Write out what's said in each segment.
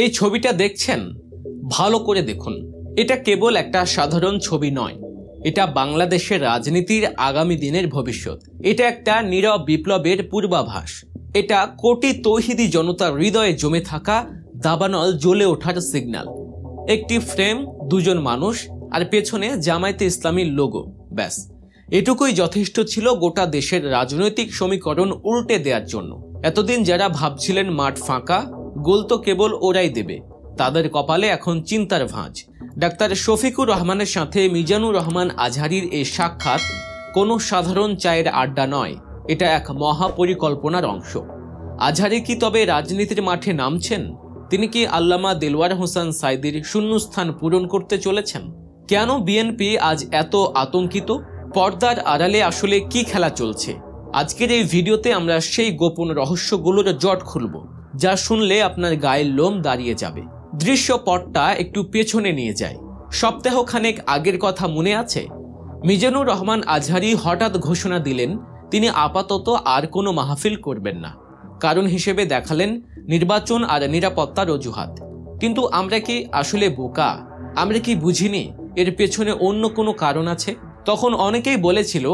এই ছবিটা দেখছেন, ভালো করে দেখুন। এটা কেবল একটা সাধারণ ছবি নয়, এটা বাংলাদেশের রাজনীতির আগামী দিনের ভবিষ্যৎ। এটা একটা নীরব বিপ্লবের পূর্বাভাস। এটা কোটি তৌহিদি জনতার হৃদয়ে জমে থাকা দাবানল জ্বলে ওঠার সিগন্যাল। একটি ফ্রেম, দুজন মানুষ, আর পেছনে জামায়াতে ইসলামীর লোগো, ব্যাস এটুকুই যথেষ্ট ছিল গোটা দেশের রাজনৈতিক সমীকরণ উল্টে দেওয়ার জন্য। এতদিন যারা ভাবছিলেন মাঠ ফাঁকা, গোল তো কেবল ওরাই দেবে, তাদের কপালে এখন চিন্তার ভাঁজ। ডাক্তার শফিকুর রহমানের সাথে মিজানুর রহমান আজহারীর এই সাক্ষাৎ কোনো সাধারণ চায়ের আড্ডা নয়, এটা এক মহাপরিকল্পনার অংশ। আজহারী কি তবে রাজনীতির মাঠে নামছেন? তিনি কি আল্লামা দেলওয়ার হোসেন সাঈদীর শূন্যস্থান পূরণ করতে চলেছেন? কেন বিএনপি আজ এত আতঙ্কিত? পর্দার আড়ালে আসলে কি খেলা চলছে? আজকের এই ভিডিওতে আমরা সেই গোপন রহস্যগুলোর জট খুলব, যা শুনলে আপনার গায়ের লোম দাঁড়িয়ে যাবে। দৃশ্যপটটা একটু পেছনে নিয়ে যায়। সপ্তাহখানেক আগের কথা মনে আছে? মিজানুর রহমান আজহারী হঠাৎ ঘোষণা দিলেন তিনি আপাতত আর কোনো মাহফিল করবেন না। কারণ হিসেবে দেখালেন নির্বাচন আর নিরাপত্তার অজুহাত। কিন্তু আমরা কি আসলে বোকা? আমরা কি বুঝিনি এর পেছনে অন্য কোনো কারণ আছে? তখন অনেকেই বলেছিল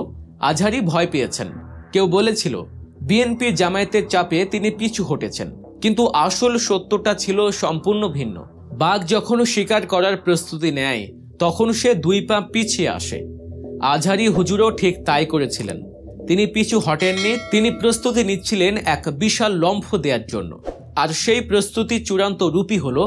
আজহারী ভয় পেয়েছেন, কেউ বলেছিল বিএনপি জামায়াতের চাপে তিনি পিছু হটেছেন। কিন্তু আসল সত্যটা ছিল সম্পূর্ণ ভিন্ন। বাঘ যখন শিকার করার প্রস্তুতি নেয়, তখন সে 2 পা পিছিয়ে আসে। আজহারী হুজুরও ঠিক তাই করেছিলেন। তিনি পিছু হটেননি, তিনি প্রস্তুতি নিচ্ছিলেন এক বিশাল লম্ফ দেওয়ার জন্য। আর সেই প্রস্তুতি চূড়ান্ত রূপই হল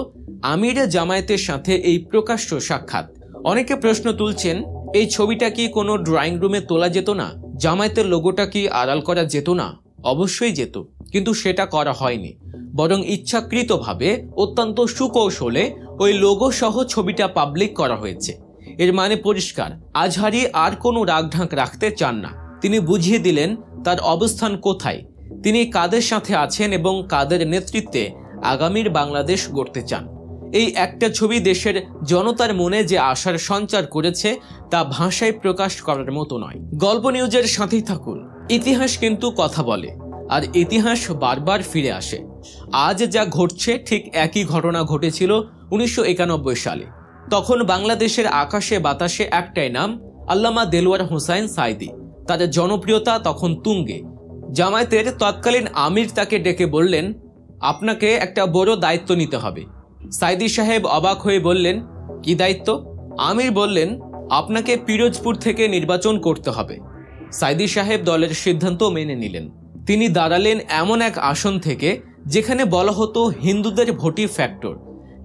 আমিরে জামায়াতের সাথে এই প্রকাশ্য সাক্ষাৎ। অনেকে প্রশ্ন তুলছেন, এই ছবিটা কি কোনো ড্রয়িং রুমে তোলা যেত না? জামায়াতের লোগোটা কি আড়াল করা যেত না? অবশ্যই যেত, কিন্তু সেটা করা হয়নি। বরং ইচ্ছাকৃতভাবে, অত্যন্ত সুকৌশলে ওই লোগো সহ ছবিটা পাবলিক করা হয়েছে। এর মানে পরিষ্কার, আজহারী আর কোনো রাগঢাক রাখতে চান না। তিনি বুঝিয়ে দিলেন তার অবস্থান কোথায়, তিনি কাদের সাথে আছেন এবং কাদের নেতৃত্বে আগামীর বাংলাদেশ গড়তে চান। এই একটা ছবি দেশের জনতার মনে যে আশার সঞ্চার করেছে তা ভাষায় প্রকাশ করার মতো নয়। গল্প নিউজের সাথেই থাকুন। ইতিহাস কিন্তু কথা বলে, আর ইতিহাস বারবার ফিরে আসে। আজ যা ঘটছে ঠিক একই ঘটনা ঘটেছিল 1991 সালে। তখন বাংলাদেশের আকাশে বাতাসে একটাই নাম, আল্লামা দেলওয়ার হোসেন সাঈদী। তার জনপ্রিয়তা তখন তুঙ্গে। জামায়াতের তৎকালীন আমির তাকে ডেকে বললেন, আপনাকে একটা বড় দায়িত্ব নিতে হবে। সাঈদী সাহেব অবাক হয়ে বললেন, কি দায়িত্ব? আমির বললেন, আপনাকে পিরোজপুর থেকে নির্বাচন করতে হবে। সাঈদী সাহেব দলের সিদ্ধান্ত মেনে নিলেন। তিনি দাঁড়ালেন এমন এক আসন থেকে যেখানে বলা হতো হিন্দুদের ভোটি ফ্যাক্টর।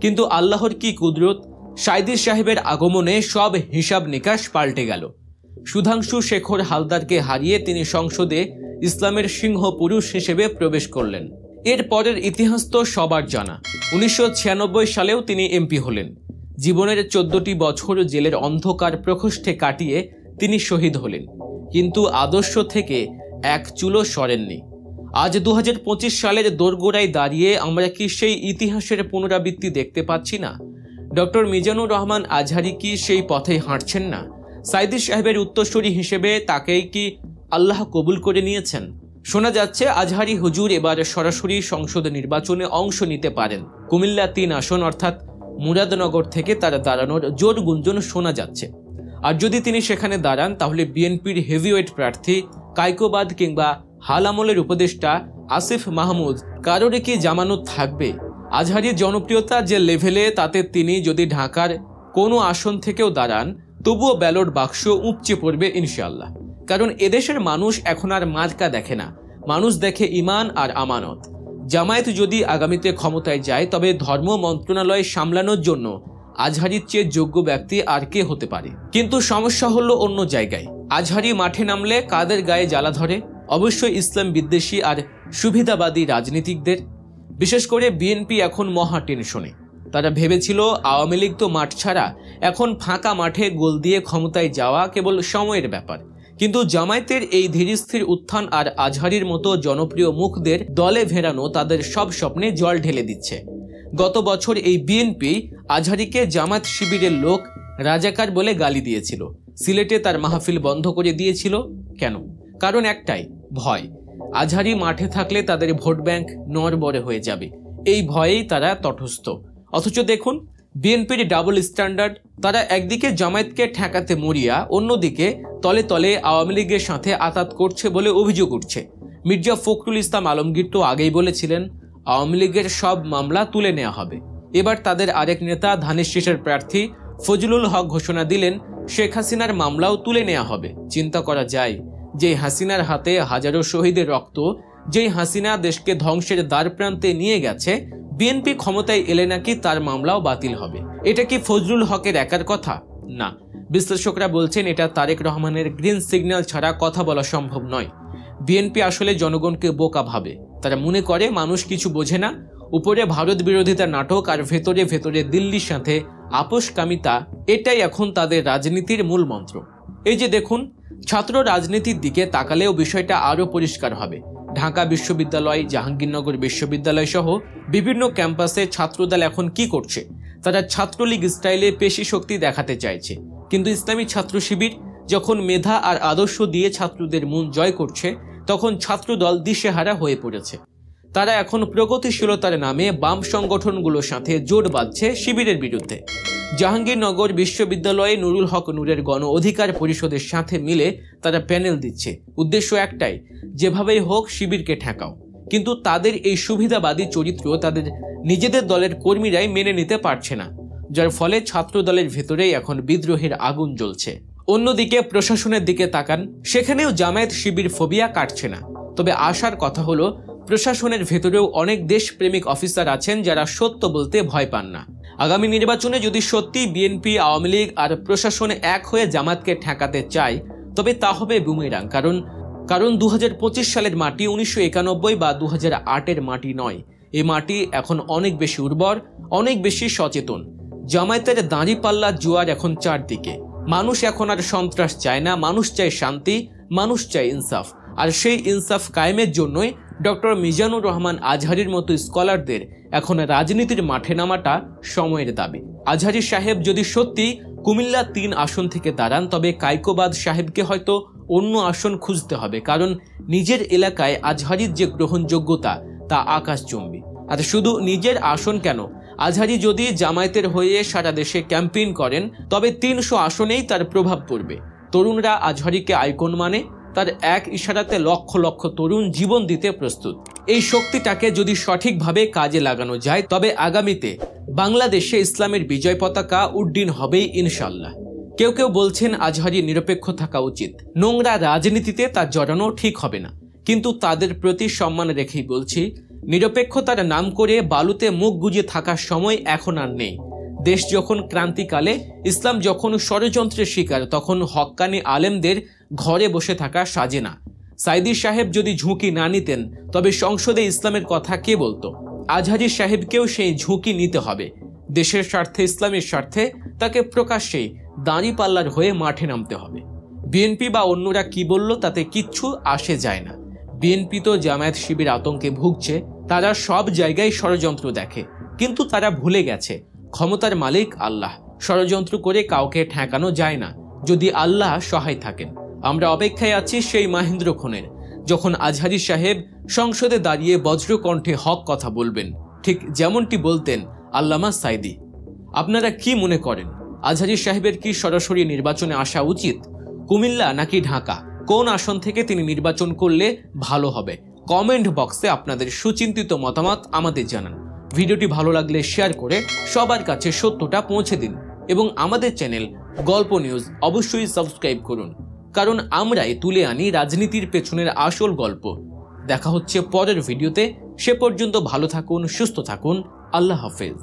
কিন্তু আল্লাহর কি কুদরত, সাঈদী সাহেবের আগমনে সব হিসাব নিকাশ পাল্টে গেল। সুধাংশু শেখর হালদারকে হারিয়ে তিনি সংসদে ইসলামের সিংহ পুরুষ হিসেবে প্রবেশ করলেন। এর পরের ইতিহাস তো সবার জানা। 1996 সালেও তিনি এমপি হলেন। জীবনের 14টি বছর জেলের অন্ধকার প্রকোষ্ঠে কাটিয়ে তিনি শহীদ হলেন, কিন্তু আদর্শ থেকে এক চুলো সরেননি। আজ 2025 সালের দোরগোড়ায় দাঁড়িয়ে আমরা কি সেই ইতিহাসের পুনরাবৃত্তি দেখতে পাচ্ছি না? ডক্টর মিজানুর রহমান আজহারী কি সেই পথে হাঁটছেন না? সাঈদী সাহেবের উত্তরসূরি হিসেবে তাকেই কি আল্লাহ কবুল করে নিয়েছেন? শোনা যাচ্ছে আজহারী হুজুর এবার সরাসরি সংসদ নির্বাচনে অংশ নিতে পারেন। কুমিল্লা 3 আসন অর্থাৎ মুরাদনগর থেকে তার দাঁড়ানোর জোর গুঞ্জন শোনা যাচ্ছে। আর যদি তিনি সেখানে দাঁড়ান, তাহলে বিএনপির হেভিওয়েট প্রার্থী কায়কোবাদ কিংবা হাল আমলের উপদেষ্টা আসিফ মাহমুদ কারোর কি জামানত থাকবে? আজহারীর জনপ্রিয়তা যে লেভেলে, তাতে তিনি যদি ঢাকার কোনো আসন থেকেও দাঁড়ান, তবুও ব্যালট বাক্স উপচে পড়বে ইনশাআল্লাহ। কারণ এদেশের মানুষ এখন আর মার্কা দেখে না, মানুষ দেখে ইমান আর আমানত। জামায়াত যদি আগামীতে ক্ষমতায় যায়, তবে ধর্ম মন্ত্রণালয় সামলানোর জন্য আজহারীর চেয়ে যোগ্য ব্যক্তি আর কে হতে পারে? কিন্তু সমস্যা হলো অন্য জায়গায়। আজহারী মাঠে নামলে কাদের গায়ে জ্বালা ধরে? অবশ্যই ইসলাম বিদ্বেষী আর সুবিধাবাদী রাজনীতিকদের। বিশেষ করে বিএনপি এখন মহা টেনশনে। তারা ভেবেছিল আওয়ামী লীগ তো মাঠ ছাড়া, এখন ফাঁকা মাঠে গোল দিয়ে ক্ষমতায় যাওয়া কেবল সময়ের ব্যাপার। কিন্তু জামায়াতের এই ধীরস্থির উত্থান আর আজহারীর মতো জনপ্রিয় মুখদের দলে ভেড়ানো তাদের সব স্বপ্নে জল ঢেলে দিচ্ছে। গত বছর এই বিএনপি আজহারীকে জামায়াত শিবিরের লোক রাজাকার বলে গালি দিয়েছিল। সিলেটে তার মাহফিল বন্ধ করে দিয়েছিল। কেন? কারণ একটাই, ভয়। আজহারী মাঠে থাকলে তাদের ভোট ব্যাংক নড়বড়ে হয়ে যাবে। এই ভয়েই তারা তটস্থ। অথচ দেখুন বিএনপির ডাবল স্ট্যান্ডার্ড। তারা একদিকে জামায়াতকে ঠেকাতে মরিয়া, অন্যদিকে তলে তলে আওয়ামী লীগের সাথে আতাত করছে বলে অভিযোগ উঠছে। মির্জা ফখরুল ইসলাম আলমগীর তো আগেই বলেছিলেন আওয়ামী লীগের সব মামলা তুলে নেওয়া হবে। এবার তাদের আরেক নেতা ধানের শীষের প্রার্থী ফজলুল হক ঘোষণা দিলেন শেখ হাসিনার মামলাও তুলে নেওয়া হবে। চিন্তা করা যায়, যে হাসিনার হাতে হাজারো শহীদের রক্ত, যেই হাসিনা দেশকে ধ্বংসের দ্বার প্রান্তে নিয়ে গেছে, বিএনপি ক্ষমতায় এলে নাকি তার মামলাও বাতিল হবে। এটা কি ফজলুল হকের একার কথা? না, বিশ্লেষকরা বলছেন এটা তারেক রহমানের গ্রিন সিগন্যাল ছাড়া কথা বলা সম্ভব নয়। বিএনপি আসলে জনগণকে বোকা ভাবে। তারা মনে করে মানুষ কিছু বোঝে না, উপরে ভারত বিরোধিতা নাটক আর ভেতরে ভেতরে দিল্লির সাথে আপোষকামিতা, এটাই এখন তাদের রাজনীতির মূল মন্ত্র। এই যে দেখুন, ছাত্র রাজনীতির দিকে তাকালেও বিষয়টা আরও পরিষ্কার হবে। ঢাকা বিশ্ববিদ্যালয়, জাহাঙ্গীরনগর বিশ্ববিদ্যালয় সহ বিভিন্ন ক্যাম্পাসে ছাত্রদল এখন কি করছে? তারা ছাত্রলীগ স্টাইলে পেশি শক্তি দেখাতে চাইছে। কিন্তু ইসলামী ছাত্র শিবির যখন মেধা আর আদর্শ দিয়ে ছাত্রদের মন জয় করছে, তখন ছাত্রদল দিশেহারা হয়ে পড়েছে। তারা এখন প্রগতিশীলতার নামে বাম সংগঠনগুলোর সাথে জোট বাঁধছে শিবিরের বিরুদ্ধে। জাহাঙ্গীরনগর বিশ্ববিদ্যালয়ে নুরুল হক নূরের গণ অধিকার পরিষদের সাথে মিলে তারা প্যানেল দিচ্ছে। উদ্দেশ্য একটাই, যেভাবেই হোক শিবিরকে ঠেকাও। কিন্তু তাদের এই সুবিধাবাদী চরিত্র তাদের নিজেদের দলের কর্মীরাই মেনে নিতে পারছে না, যার ফলে ছাত্র দলের ভেতরেই এখন বিদ্রোহের আগুন জ্বলছে। অন্যদিকে প্রশাসনের দিকে তাকান, সেখানেও জামায়াত শিবির ফোবিয়া কাটছে না। তবে আশার কথা হলো প্রশাসনের ভেতরেও অনেক দেশপ্রেমিক অফিসার আছেন যারা সত্য বলতে ভয় পান না। আগামী নির্বাচনে যদি সত্যি বিএনপি, আওয়ামী লীগ আর প্রশাসনে এক হয়ে জামায়াতকে ঠেকাতে চায়, তবে তা হবে বুমেরাং। কারণ 2025 সালের মাটি 1991 বা 2008-এর মাটি নয়। এই মাটি এখন অনেক বেশি উর্বর, অনেক বেশি সচেতন। জামায়াতের দাঁড়িপাল্লা জোয়ার এখন চারদিকে। মানুষ এখন আর সন্ত্রাস চায় না, মানুষ চায় শান্তি, মানুষ চায় ইনসাফ। আর সেই ইনসাফ কায়েমের জন্যই ডক্টর মিজানুর রহমান আজহারির মতো স্কলারদের এখন রাজনীতির মাঠে নামাটা সময়ের দাবি। আজহারি সাহেব যদি সত্যি কুমিল্লা 3 আসন থেকে দাঁড়ান, তবে কায়কোবাদ সাহেবকে হয়তো অন্য আসন খুঁজতে হবে। কারণ নিজের এলাকায় আজহারির যে গ্রহণযোগ্যতা তা আকাশচুম্বী। আর শুধু নিজের আসন কেন, আজহারি যদি জামায়াতের হয়ে সারা দেশে ক্যাম্পেইন করেন, তবে 300 আসনেই তার প্রভাব পড়বে। তরুণরা আজহারিকে আইকন মানে, তার এক ইশারাতে লক্ষ লক্ষ তরুণ জীবন দিতে প্রস্তুত। এই শক্তিটাকে যদি সঠিকভাবে কাজে লাগানো যায়, তবে আগামীতে বাংলাদেশে ইসলামের বিজয় পতাকা উড্ডীন হবেই ইনশাল্লাহ। কেউ কেউ বলছেন আজহারি নিরপেক্ষ থাকা উচিত, নোংরা রাজনীতিতে তার জড়ানো ঠিক হবে না। কিন্তু তাদের প্রতি সম্মান রেখেই বলছি, নিরপেক্ষতার নাম করে বালুতে মুখ গুজে থাকার সময় এখন আর নেই। দেশ যখন ক্রান্তিকালে, ইসলাম যখন ষড়যন্ত্রের শিকার, তখন হক্কানি আলেমদের ঘরে বসে থাকা সাজে না। সাইদি সাহেব যদি ঝুঁকি না নিতেন, তবে সংসদে ইসলামের কথা কে বলতো? আজহারি সাহেবকেও সেই ঝুঁকি নিতে হবে। দেশের স্বার্থে, ইসলামের স্বার্থে তাকে প্রকাশ্যেই দাঁড়িপাল্লার হয়ে মাঠে নামতে হবে। বিএনপি বা অন্যরা কি বলল তাতে কিচ্ছু আসে যায় না। বিএনপি তো জামায়াত শিবির আতঙ্কে ভুগছে। তারা সব জায়গায় ষড়যন্ত্র দেখে, কিন্তু তারা ভুলে গেছে ক্ষমতার মালিক আল্লাহ। ষড়যন্ত্র করে কাউকে ঠেকানো যায় না যদি আল্লাহ সহায় থাকেন। আমরা অপেক্ষায় আছি সেই মাহেন্দ্রক্ষণের, যখন আজহারি সাহেব সংসদে দাঁড়িয়ে বজ্রকণ্ঠে হক কথা বলবেন, ঠিক যেমনটি বলতেন আল্লামা সাইদি। আপনারা কি মনে করেন, আজহারি সাহেবের কি সরাসরি নির্বাচনে আসা উচিত? কুমিল্লা নাকি ঢাকা, কোন আসন থেকে তিনি নির্বাচন করলে ভালো হবে? কমেন্ট বক্সে আপনাদের সুচিন্তিত মতামত আমাদের জানান। ভিডিওটি ভালো লাগলে শেয়ার করে সবার কাছে সত্যটা পৌঁছে দিন এবং আমাদের চ্যানেল গল্প নিউজ অবশ্যই সাবস্ক্রাইব করুন, কারণ আমরাই তুলে আনি রাজনীতির পেছনের আসল গল্প। দেখা হচ্ছে পরের ভিডিওতে। সে পর্যন্ত ভালো থাকুন, সুস্থ থাকুন। আল্লাহ হাফেজ।